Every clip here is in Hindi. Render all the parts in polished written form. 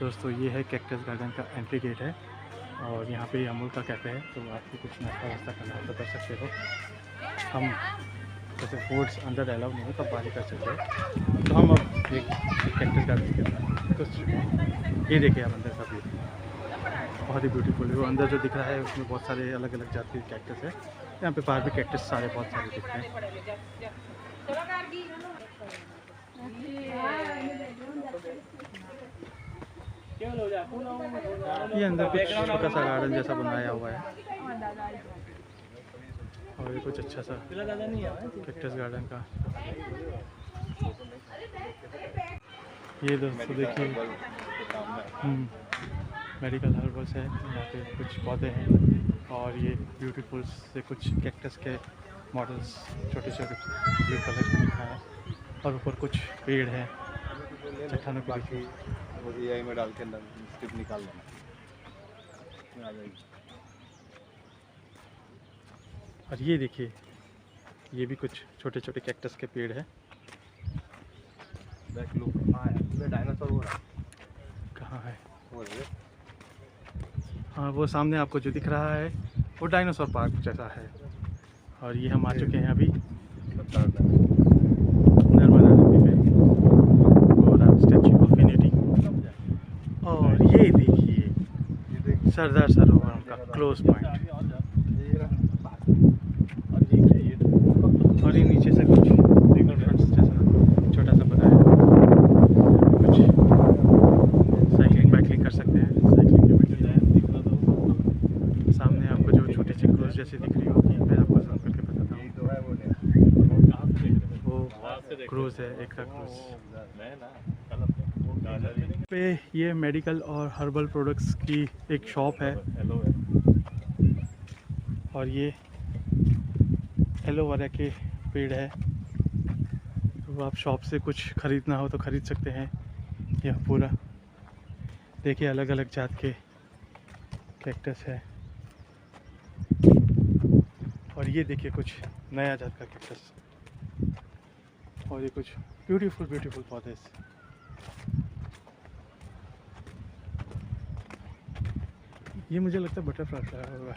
दोस्तों ये है कैक्टस गार्डन का एंट्री गेट है और यहाँ पे अमूल का कैफ़े है, तो आपको कुछ नाश्ता वास्ता करना हो तो कर सकते हो। हम जैसे फूड्स अंदर अलाउ नहीं हो तब बाहर कर सकते हो। तो हम अब एक कैक्टस गार्डन के अंदर कुछ ये देखिए आप अंदर का व्यू, बहुत ही ब्यूटीफुल है। वो अंदर जो दिख रहा है उसमें बहुत सारे अलग अलग जात के कैक्टस है। यहाँ पे बाहर भी कैक्टस सारे बहुत सारे दिख रहे हैं। ये अंदर कुछ छोटा सा गार्डन जैसा बनाया हुआ है और ये कुछ अच्छा सा कैक्टस गार्डन का। ये दोस्तों देखिए मेडिकल हर्बल्स है, यहाँ पे कुछ पौधे हैं और ये ब्यूटीफुल से कुछ कैक्टस के मॉडल्स छोटे छोटे ब्लू कलर में दिखा है और ऊपर कुछ पेड़ है चट्टानों के बीच में। वो एआई में डाल के अंदर स्ट्रिप निकाल लेना आ जाएगी। और ये देखिए ये भी कुछ छोटे छोटे कैक्टस के पेड़ है। बैक लुक है डायनासोर हो रहा कहाँ है? वो हाँ वो सामने आपको जो दिख रहा है वो डायनासोर पार्क जैसा है। और ये हम आ चुके हैं अभी नर्मदा नदी पे और स्टैच्यू ऑफ यूनिटी। और ये देखिए सरदार सरोवर का क्लोज पॉइंट और ये नीचे से कुछ रिवर फ्रंट्स जैसा छोटा सा बनाया है। कुछ साइकिलिंग बाइकिंग कर सकते हैं, साइकिलिंग जो मिल रहा है सामने आपको जो छोटी सी क्रूज जैसी दिख रही होगी, मैं आपको जूम करके बताता हूँ। वो क्रूज है, एक का क्रूज पे। ये मेडिकल और हर्बल प्रोडक्ट्स की एक शॉप है और ये एलोवेरा के पेड़ है। तो आप शॉप से कुछ ख़रीदना हो तो ख़रीद सकते हैं। यह पूरा देखिए अलग अलग जात के कैक्टस है और ये देखिए कुछ नया जात का कैक्टस और ये कुछ ब्यूटीफुल पौधे। ये मुझे लगता है बटरफ्लाई फ्लावर होगा।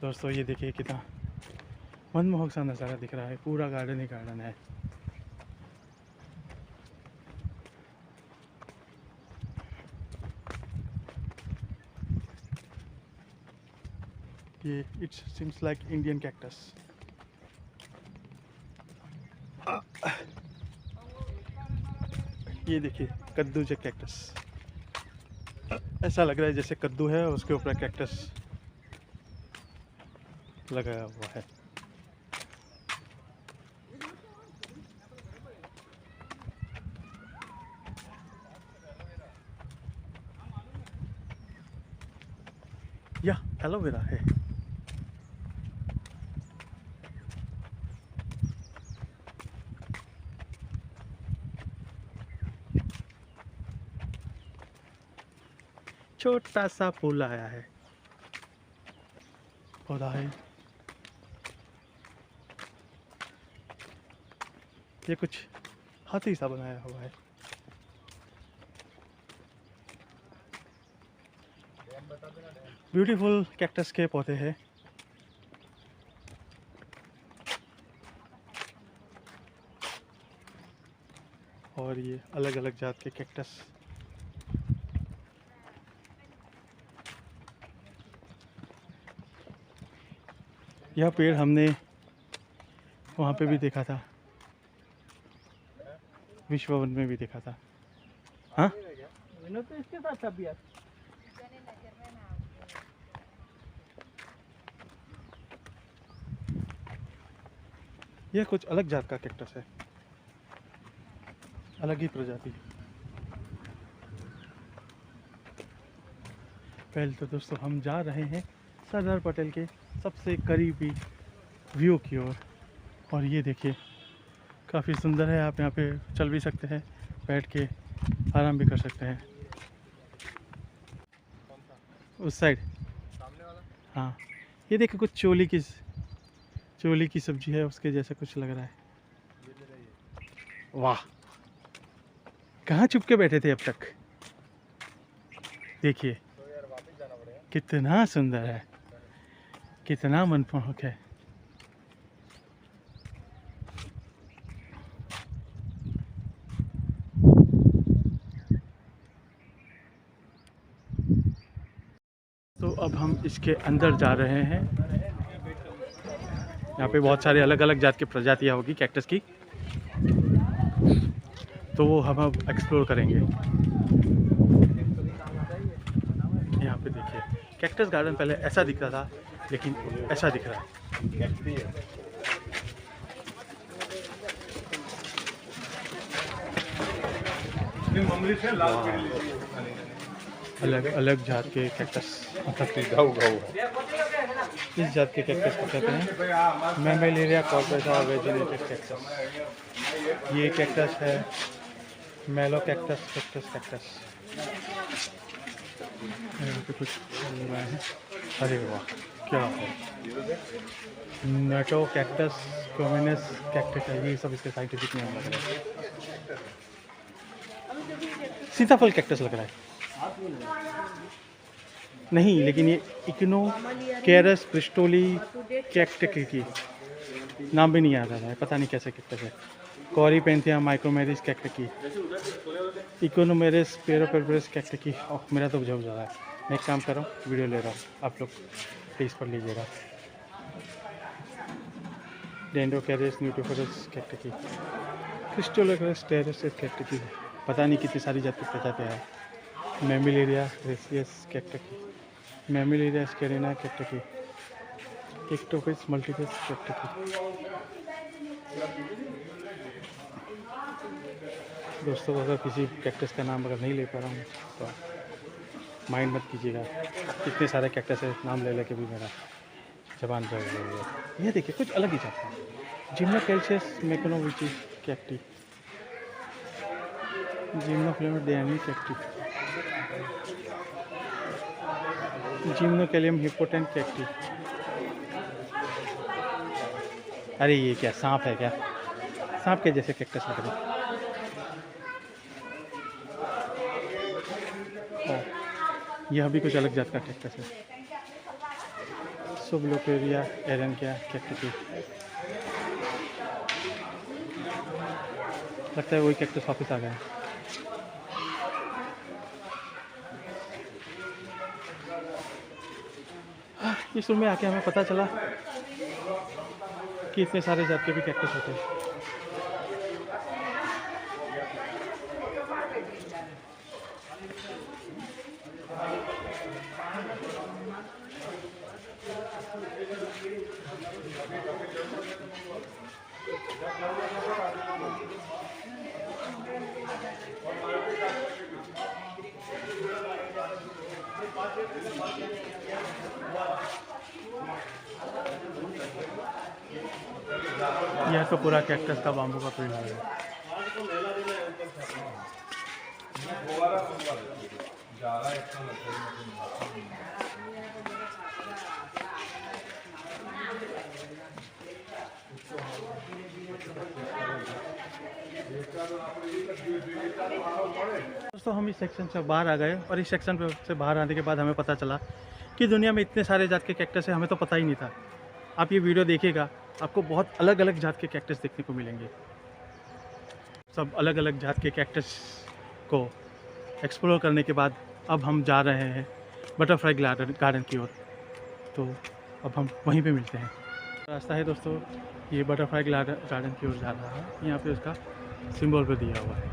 दोस्तों ये देखिए कितना मनमोहक सा नज़ारा दिख रहा है, पूरा गार्डन ही गार्डन है। ये it seems like Indian cactus. ये देखिए कद्दू जो कैक्टस, ऐसा लग रहा है जैसे कद्दू है उसके ऊपर कैक्टस लगाया हुआ है। यह एलोवेरा है। छोटा सा फूल आया है, पौधा है। ये कुछ हाथी सा बनाया हुआ है। ब्यूटीफुल कैक्टस के पौधे हैं। और ये अलग अलग जात के कैक्टस। यह पेड़ हमने वहाँ पे भी देखा था, विश्व वन में भी देखा था। हाँ तो इसके साथ यह कुछ अलग जात का कैक्टस है, अलग ही प्रजाति। पहले तो दोस्तों हम जा रहे हैं सरदार पटेल के सबसे करीबी व्यू की ओर। और ये देखिए काफ़ी सुंदर है। आप यहाँ पे चल भी सकते हैं, बैठ के आराम भी कर सकते हैं। उस साइड सामने वाला हाँ ये देखिए कुछ चोली की सब्जी है, उसके जैसा कुछ लग रहा है। वाह, कहाँ छुप के बैठे थे अब तक। देखिए कितना सुंदर है, कितना मनमोहक है। तो अब हम इसके अंदर जा रहे हैं। यहाँ पे बहुत सारे अलग अलग जात की प्रजातियाँ होगी कैक्टस की, तो वो हम अब एक्सप्लोर करेंगे। यहाँ पे देखिए कैक्टस गार्डन पहले ऐसा दिख रहा था, लेकिन ऐसा दिख रहा है। अलग अलग जात के कैक्टस, इस जात के कैक्टस को कहते हैं मैमेलिया कॉर्पोरेटा वेजिनेटेड कैक्टस। ये कैक्टस है मेलो कैक्टस, कैक्टस। यहाँ पे कुछ लगाए हैं। अरे वाह, क्या है नेटो कैक्टस कॉमिनस कैक्टस है, ये सब इसके साइंटिफिक नेम लग रहा है। सीताफल कैक्टस लग रहा है, नहीं लेकिन ये इक्नोकैरस ब्रिस्टोली कैक्टकी, नाम भी नहीं याद आ रहा है, पता नहीं कैसे कैक्टस है। कॉरीपेंथिया माइक्रोमेरिस कैक्टकी, इकोनोमेरिस पेरोपेरस कैक्टकी। ओह, मेरा तो बुझा जा रहा है। मैं एक काम कर रहा हूँ, वीडियो ले रहा हूँ, आप लोग प्लीज़ पढ़ लीजिएगा। डेंड्रोकैरिस न्यूट्रोफोरस कैक्टकी, क्रिस्टोलोकैरिस टेरेस कैक्टकी, पता नहीं कितनी सारी जाति प्रजातियाँ हैं। मैमिलेरिया रेसियस कैक्टकी, मैमिलेरिया स्केरिना कैक्टकी, इक्टोपिस मल्टीपस कैक्टकी। दोस्तों, अगर किसी कैक्टस का नाम अगर नहीं ले पा रहा हूँ तो माइंड मत कीजिएगा। इतने सारे कैक्टस है, नाम ले लेके भी मेरा जबान पर है। ये देखिए कुछ अलग ही जाता है। जिम्नोकैल्सियस मैकोनोविची कैक्टी, जिम्नोफिलेमस डेनी कैक्टी, जिम्नोकैलियम हिपोटेंट कैक्टी। अरे ये क्या सांप है क्या? सांप के जैसे कैक्टस लग रहे हैं। यह भी कुछ अलग जात का कैक्टस है। सुबलोपेरिया एरेंकिया कैक्टस, लगता है वही कैक्टस वापस आ गया। इस रूम में आके हमें पता चला कि इतने सारे जात के भी कैक्टस होते हैं। यह तो पूरा कैक्टस का बाम्बू का पेड़ है। दोस्तों, हम इस सेक्शन से बाहर आ गए और इस सेक्शन से बाहर आने के बाद हमें पता चला कि दुनिया में इतने सारे जात के कैक्टस है, हमें तो पता ही नहीं था। आप ये वीडियो देखिएगा, आपको बहुत अलग अलग जात के कैक्टस देखने को मिलेंगे। सब अलग अलग जात के कैक्टस को एक्सप्लोर करने के बाद अब हम जा रहे हैं बटरफ्लाई गार्डन की ओर। तो अब हम वहीं पे मिलते हैं। रास्ता है दोस्तों, ये बटरफ्लाई गार्डन की ओर जा रहा है। यहाँ पे उसका सिंबल भी दिया हुआ है।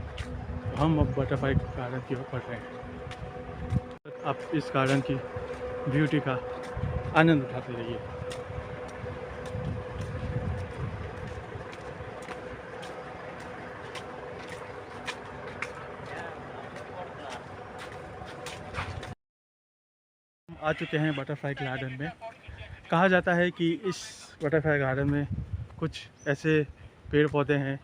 तो हम अब बटरफ्लाई गार्डन की ओर बढ़ रहे हैं। आप इस गार्डन की ब्यूटी का आनंद उठाते रहिए। आ चुके हैं बटरफ्लाई गार्डन में। कहा जाता है कि इस बटरफ्लाई गार्डन में कुछ ऐसे पेड़ पौधे हैं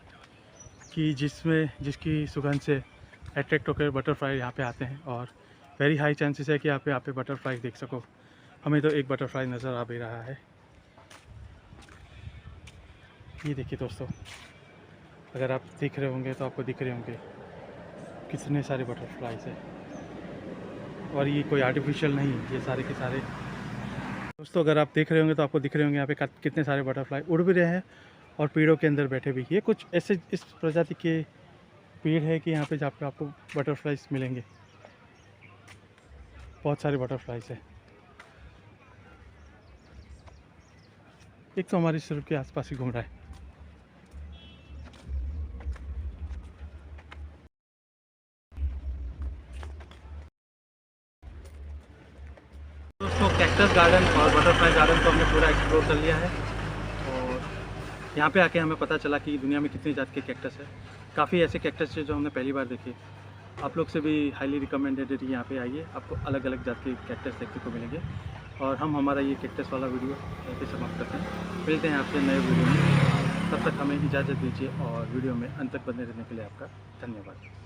कि जिसकी सुगंध से अट्रैक्ट होकर बटरफ्लाई यहाँ पे आते हैं और वेरी हाई चांसेस है कि आप यहाँ पे बटरफ्लाई देख सको। हमें तो एक बटरफ्लाई नज़र आ भी रहा है। ये देखिए दोस्तों, अगर आप दिख रहे होंगे तो आपको दिख रहे होंगे कितने सारे बटरफ्लाइज है, और ये कोई आर्टिफिशियल नहीं, ये सारे के सारे। दोस्तों अगर आप देख रहे होंगे तो आपको दिख रहे होंगे यहाँ पे कितने सारे बटरफ्लाई उड़ भी रहे हैं और पेड़ों के अंदर बैठे भी। ये कुछ ऐसे इस प्रजाति के पेड़ है कि यहाँ पे जहाँ पे आपको बटरफ्लाइज मिलेंगे, बहुत सारे बटरफ्लाइज है। एक तो हमारी सड़क के आसपास ही घूम रहा है। दोस्तों कैक्टस गार्डन और बटरफ्लाई गार्डन को हमने पूरा एक्सप्लोर कर लिया है, और यहाँ पे आके हमें पता चला कि दुनिया में कितनी जात के कैक्टस है। काफ़ी ऐसे कैक्टस है जो हमने पहली बार देखे। आप लोग से भी हाईली रिकमेंडेड है यहाँ पे आइए, आपको अलग अलग जात के कैक्टस देखने को मिलेंगे। और हम हमारा ये कैक्टस वाला वीडियो यहीं पे समाप्त करते हैं। मिलते हैं आपसे नए वीडियो में, तब तक हमें इजाज़त दीजिए और वीडियो में अंत तक बने रहने के लिए आपका धन्यवाद।